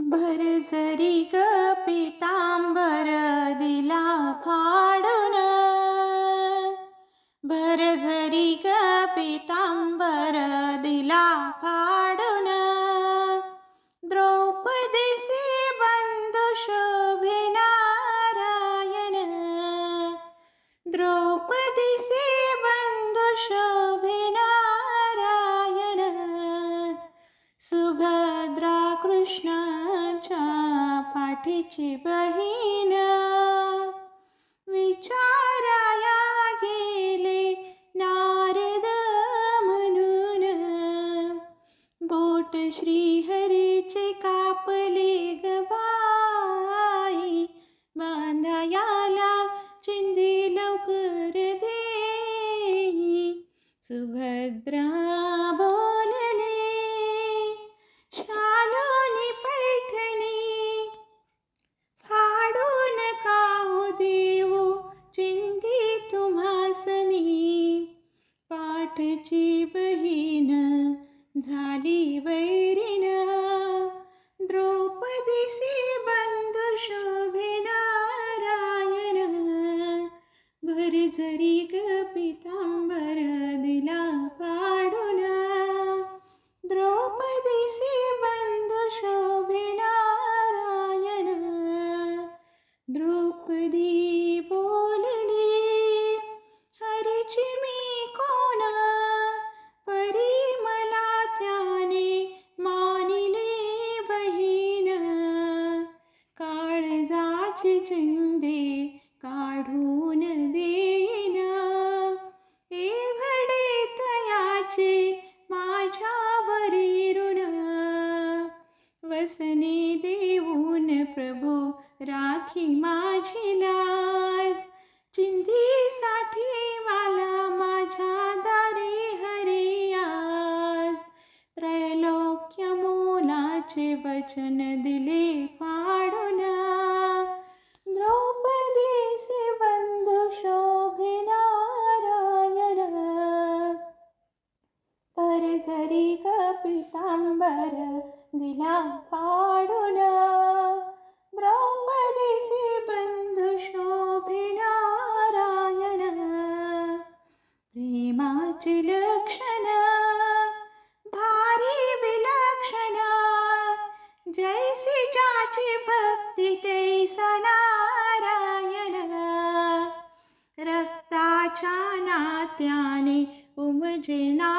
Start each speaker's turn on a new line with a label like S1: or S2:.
S1: भरजरी ग पितांबर दिला फाडून, भरजरी ग पितांबर दिला फाडून, द्रौपदीसी बंधू शोभे नारायण, द्रौपदीसी बंधू शोभे नारायण, सुभद्रा कृष्णाच्या पाठीची बहीण, विचाराया गेले नारद म्हणून, बोट श्रीहरीचे कापले ग बाई, बांधायाला चिंधी लवकर देई, सुभद्रा बोलली शालोनी पैठणी, फाडून काहू देऊ चिंधी तुम्हास मी, पाठची बहीण झाली वैरीण, द्रौपदीसी बंधू शोभे नारायण, भरजरी ग पितांबर दिला फाडून, द्रौपदीसी बंधू शोभे नारायण, द्रौपदी बोलली हरीची मी कोण, परी मला त्याने मानिले बहीण, काळजाची चिंधे काढून देईन, एवढे तयाचे माझ्यावरी ऋण, वसने देऊन प्रभू राखी माझी लाज, चिंधीसाठी मला माझ्या दारी हरी आज, त्रैलोक्य मोलाचे वचन दिले फाडून, द्रौपदीसी बंधू शोभे नारायण, भरजरी ग पितांबर दिला फाडून, द्रौपदीसी बंधू शोभे नारायण, प्रेमाचे लक्षण भारी विलक्षण, जैसी ज्याची भक्ती तैसा नारायण, रक्ताच्या नात्याने उमजे ना